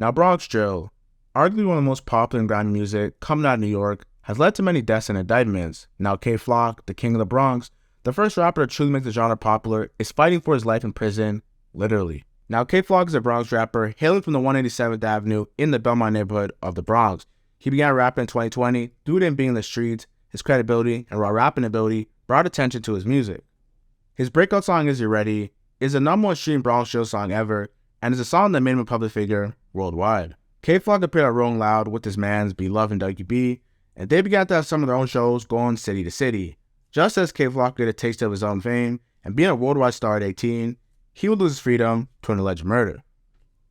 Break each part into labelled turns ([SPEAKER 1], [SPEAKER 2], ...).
[SPEAKER 1] Now, Bronx drill, arguably one of the most popular in grime music coming out of New York, has led to many deaths and indictments. Now, K Flock, the king of the Bronx, the first rapper to truly make the genre popular, is fighting for his life in prison, literally. Now, K Flock is a Bronx rapper hailing from the 187th Avenue in the Belmont neighborhood of the Bronx. He began rapping in 2020 due to him being in the streets. His credibility and raw rapping ability brought attention to his music. His breakout song Is You Ready is the #1 streamed Bronx drill song ever, and is a song that made him a public figure worldwide. K Flock appeared at Rolling Loud with his mans Be Love and WB, and they began to have some of their own shows going city to city. Just as K Flock did a taste of his own fame, and being a worldwide star at 18, he would lose his freedom to an alleged murder.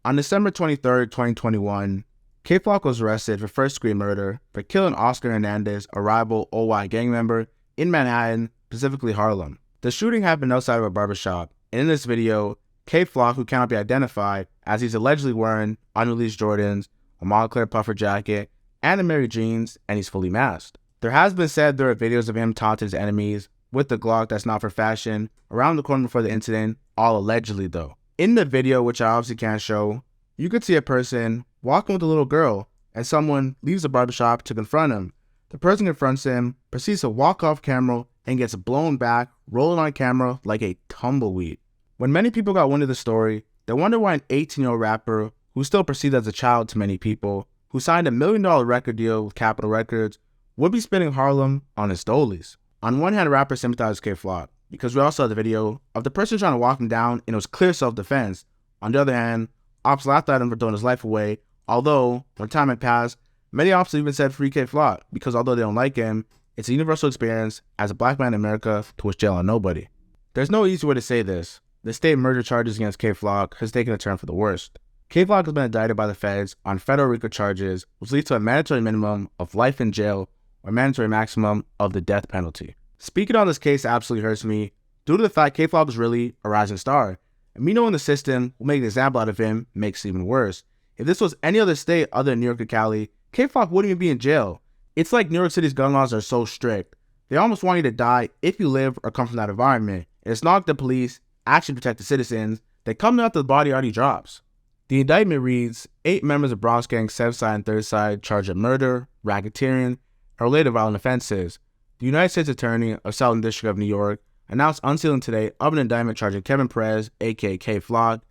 [SPEAKER 1] On December 23, 2021, K Flock was arrested for first-degree murder for killing Oscar Hernandez, a rival OY gang member, in Manhattan, specifically Harlem. The shooting happened outside of a barbershop, and in this video, K Flock, who cannot be identified as he's allegedly wearing unreleased Jordans, a Montclair puffer jacket, and a Mary jeans, and he's fully masked. There has been said there are videos of him taunting his enemies with the Glock that's not for fashion around the corner before the incident, all allegedly though. In the video, which I obviously can't show, you could see a person walking with a little girl, and someone leaves the barbershop to confront him. The person confronts him, proceeds to walk off camera, and gets blown back, rolling on camera like a tumbleweed. When many people got wind of the story, they wonder why an 18-year-old rapper, who's still perceived as a child to many people, who signed a $1 million record deal with Capitol Records, would be spinning Harlem on his stolies. On one hand, rappers sympathize with K Flock, because we also saw the video of the person trying to walk him down, and it was clear self-defense. On the other hand, ops laughed at him for throwing his life away, although, when time had passed, many ops even said free K Flock, because although they don't like him, it's a universal experience as a black man in America to wish jail on nobody. There's no easy way to say this. The state murder charges against K Flock has taken a turn for the worst. K Flock has been indicted by the feds on federal RICO charges, which leads to a mandatory minimum of life in jail or mandatory maximum of the death penalty. Speaking on this case absolutely hurts me, due to the fact K Flock is really a rising star, and me knowing the system will make an example out of him makes it even worse. If this was any other state other than New York or Cali, K Flock wouldn't even be in jail. It's like New York City's gun laws are so strict. They almost want you to die if you live or come from that environment. And it's not like the police actually protect the citizens. They come after the body already drops. The indictment reads, 8 members of Bronx Gang 7th Side and 3rd Side charged of murder, racketeering, and related violent offenses. The United States Attorney of Southern District of New York announced unsealing today of an indictment charging Kevin Perez, aka K Flock,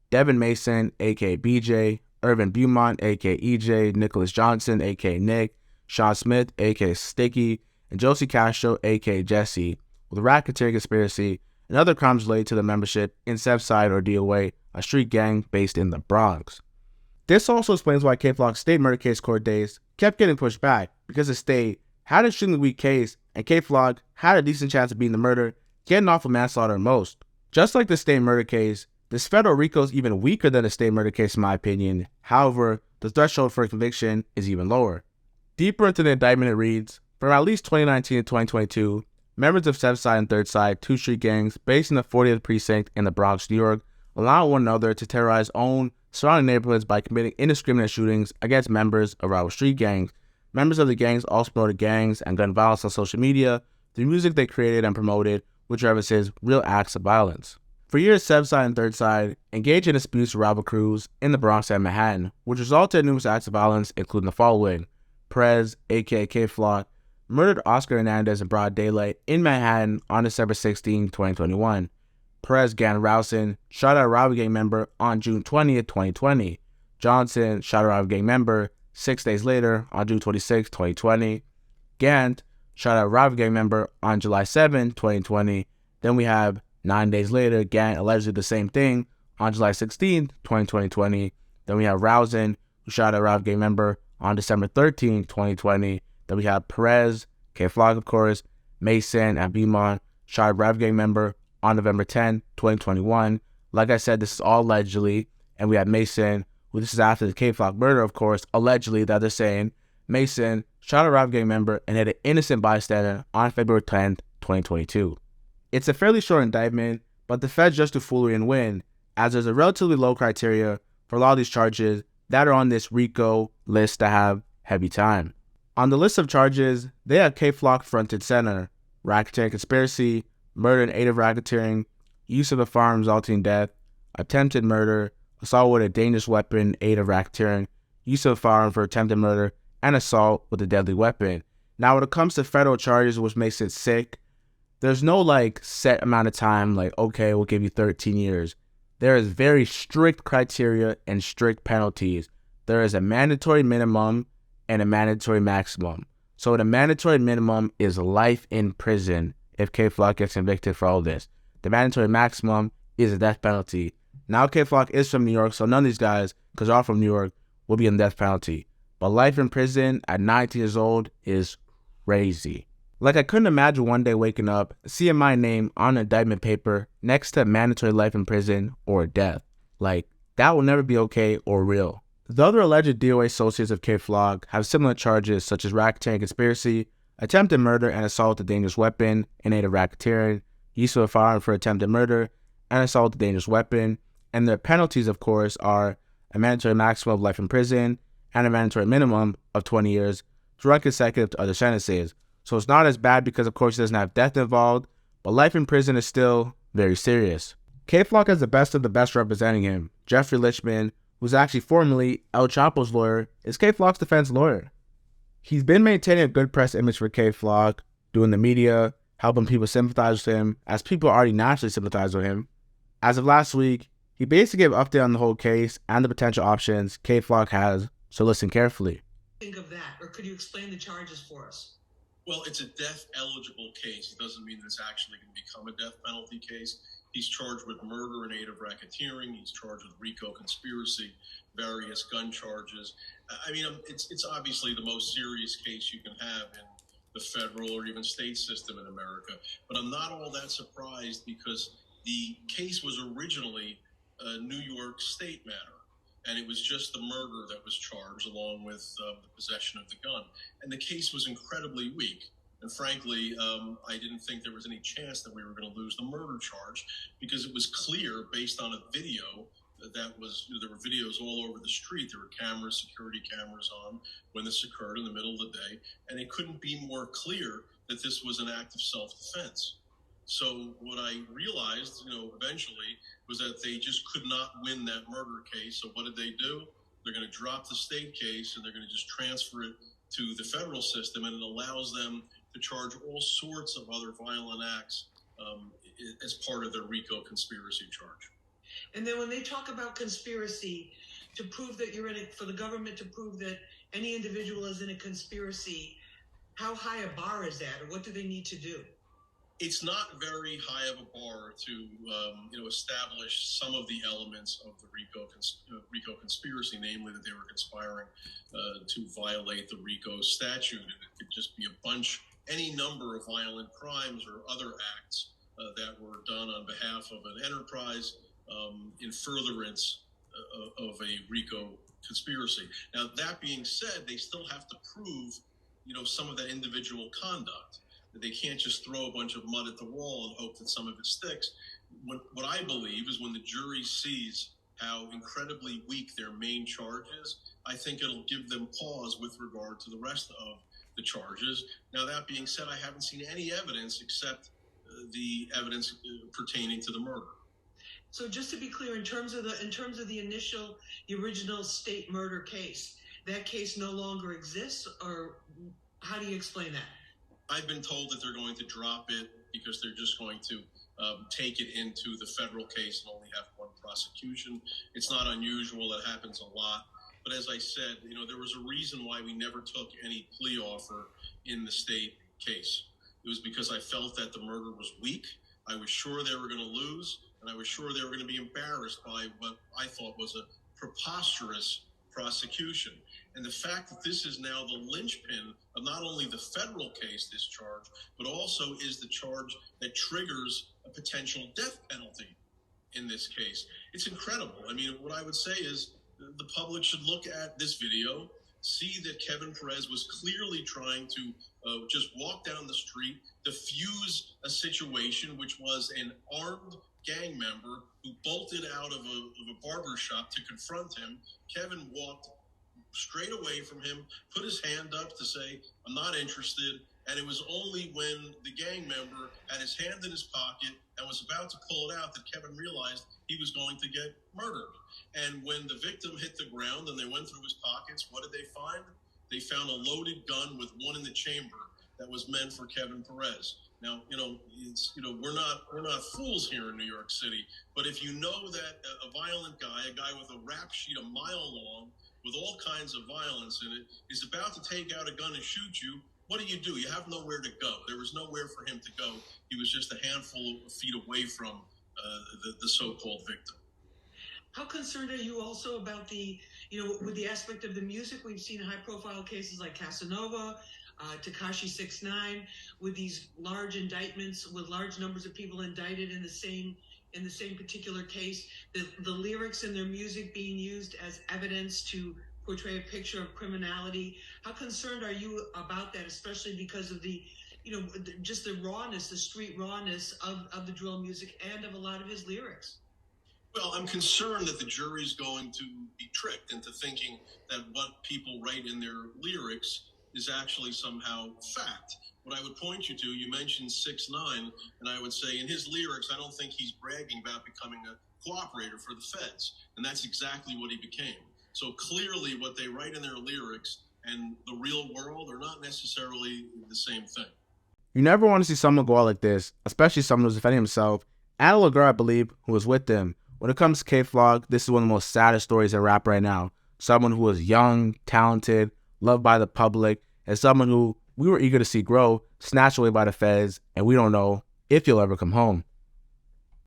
[SPEAKER 1] Devin Mason, aka BJ, Irvin Beaumont, aka EJ, Nicholas Johnson, aka Nick, Sean Smith, aka Sticky, and Josie Castro, aka Jesse, with racketeering conspiracy and other crimes related to the membership in 7th Side or DOA, a street gang based in the Bronx. This also explains why K Flock's state murder case court dates kept getting pushed back, because the state had an extremely weak case, and K Flock had a decent chance of beating the murder, getting off of manslaughter and most. Just like the state murder case, this federal RICO is even weaker than the state murder case in my opinion. However, the threshold for conviction is even lower. Deeper into the indictment it reads, from at least 2019 to 2022, members of 7th Side and 3rd Side, 2 street gangs based in the 40th precinct in the Bronx, New York, allow one another to terrorize own surrounding neighborhoods by committing indiscriminate shootings against members of rival street gangs. Members of the gangs also promoted gangs and gun violence on social media through music they created and promoted, which references real acts of violence. For years, 7th Side and 3rd Side engaged in disputes with rival crews in the Bronx and Manhattan, which resulted in numerous acts of violence, including the following. Perez, aka K Flock, murdered Oscar Hernandez in broad daylight in Manhattan on December 16, 2021. Perez began rousing, shot at a rival gang member on June 20th, 2020. Johnson shot a rival gang member 6 days later on June 26, 2020. Gant shot at a rival gang member on July 7, 2020. Then we have 9 days later, Gant allegedly the same thing on July 16, 2020. Then we have Rousing, who shot at a rival gang member on December 13, 2020. Then we have Perez, K Flock of course, Mason, and Beaumont shot a rival gang member on November 10, 2021. Like I said, this is all allegedly. And we have Mason, who this is after the K Flock murder, of course, allegedly that they're saying Mason shot a rival gang member and hit an innocent bystander on February 10, 2022. It's a fairly short indictment, but the feds just do foolery and win, as there's a relatively low criteria for a lot of these charges that are on this RICO list that have heavy time. On the list of charges, they have K Flock front and center: racketeering conspiracy, murder and aid of racketeering, use of a firearm resulting in death, attempted murder, assault with a dangerous weapon, aid of racketeering, use of a firearm for attempted murder, and assault with a deadly weapon. Now, when it comes to federal charges, which makes it sick, there's no set amount of time, okay, we'll give you 13 years. There is very strict criteria and strict penalties. There is a mandatory minimum and a mandatory maximum. So the mandatory minimum is life in prison if K Flock gets convicted for all this. The mandatory maximum is a death penalty. Now K Flock is from New York, so none of these guys, because they're all from New York, will be in death penalty. But life in prison at 19 years old is crazy. I couldn't imagine one day waking up, seeing my name on an indictment paper next to mandatory life in prison or death. That will never be okay or real. The other alleged DOA associates of K Flock have similar charges such as racketeering conspiracy, attempted murder and assault with a dangerous weapon, and aid of racketeering, use of a firearm for attempted murder, and assault with a dangerous weapon. And their penalties, of course, are a mandatory maximum of life in prison and a mandatory minimum of 20 years, direct consecutive to other sentences. So it's not as bad because, of course, it doesn't have death involved, but life in prison is still very serious. K Flock has the best of the best representing him. Jeffrey Lichman, who's actually formerly El Chapo's lawyer, is K Flock's defense lawyer. He's been maintaining a good press image for K Flock, doing the media, helping people sympathize with him, as people already naturally sympathize with him. As of last week, he basically gave an update on the whole case and the potential options K Flock has, so listen carefully.
[SPEAKER 2] Think of that, or could you explain the charges for us?
[SPEAKER 3] Well, it's a death-eligible case. It doesn't mean that it's actually going to become a death penalty case. He's charged with murder and aid of racketeering. He's charged with RICO conspiracy, various gun charges. I mean, it's obviously the most serious case you can have in the federal or even state system in America. But I'm not all that surprised because the case was originally a New York state matter. And it was just the murder that was charged along with the possession of the gun. And the case was incredibly weak. And frankly, I didn't think there was any chance that we were going to lose the murder charge because it was clear based on a video that was, there were videos all over the street. There were cameras, security cameras on when this occurred in the middle of the day. And it couldn't be more clear that this was an act of self-defense. So what I realized, eventually was that they just could not win that murder case. So what did they do? They're going to drop the state case and they're going to just transfer it to the federal system, and it allows them to charge all sorts of other violent acts as part of their RICO conspiracy charge.
[SPEAKER 2] And then when they talk about conspiracy to prove that you're in it, for the government to prove that any individual is in a conspiracy, how high a bar is that, or what do they need to do?
[SPEAKER 3] It's not very high of a bar to, establish some of the elements of the RICO conspiracy, namely that they were conspiring to violate the RICO statute. And it could just be any number of violent crimes or other acts that were done on behalf of an enterprise in furtherance of a RICO conspiracy. Now, that being said, they still have to prove, some of that individual conduct. They can't just throw a bunch of mud at the wall and hope that some of it sticks. What I believe is when the jury sees how incredibly weak their main charge is, I think it'll give them pause with regard to the rest of the charges. Now, that being said, I haven't seen any evidence except the evidence pertaining to the murder.
[SPEAKER 2] So just to be clear, in terms of the original state murder case, that case no longer exists, or how do you explain that?
[SPEAKER 3] I've been told that they're going to drop it because they're just going to take it into the federal case and only have one prosecution. It's not unusual. That happens a lot. But as I said, there was a reason why we never took any plea offer in the state case. It was because I felt that the murder was weak. I was sure they were going to lose, and I was sure they were going to be embarrassed by what I thought was a preposterous prosecution. And the fact that this is now the linchpin of not only the federal case, this charge, but also is the charge that triggers a potential death penalty in this case. It's incredible. I mean, what I would say is the public should look at this video, see that Kevin Perez was clearly trying to just walk down the street, diffuse a situation, which was an armed gang member who bolted out of a barber shop to confront him. Kevin walked straight away from him, put his hand up to say, I'm not interested, And it was only when the gang member had his hand in his pocket and was about to pull it out that Kevin realized he was going to get murdered. And when the victim hit the ground and they went through his pockets, what did they find? They found a loaded gun with one in the chamber that was meant for Kevin Perez. Now, we're not fools here in New York City, but if you know that a violent guy, a guy with a rap sheet a mile long, with all kinds of violence in it, is about to take out a gun and shoot you, what do? You have nowhere to go. There was nowhere for him to go. He was just a handful of feet away from the so-called victim.
[SPEAKER 2] How concerned are you also about with the aspect of the music? We've seen high-profile cases like Casanova, Tekashi 6ix9ine, with these large indictments, with large numbers of people indicted in the same particular case. The lyrics in their music being used as evidence to portray a picture of criminality. How concerned are you about that, especially because of just the rawness, the street rawness of the drill music and of a lot of his lyrics?
[SPEAKER 3] Well, I'm concerned that the jury's going to be tricked into thinking that what people write in their lyrics is actually somehow fact. What I would point you to, you mentioned 6ix9ine, and I would say in his lyrics, I don't think he's bragging about becoming a cooperator for the feds, and that's exactly what he became. So clearly what they write in their lyrics and the real world are not necessarily the same thing.
[SPEAKER 1] You never want to see someone go out like this, especially someone who's defending himself, and a little girl, I believe, who was with them. When it comes to K-Flock, this is one of the most saddest stories in rap right now. Someone who was young, talented, loved by the public, and someone who we were eager to see grow, snatched away by the feds, and we don't know if he'll ever come home.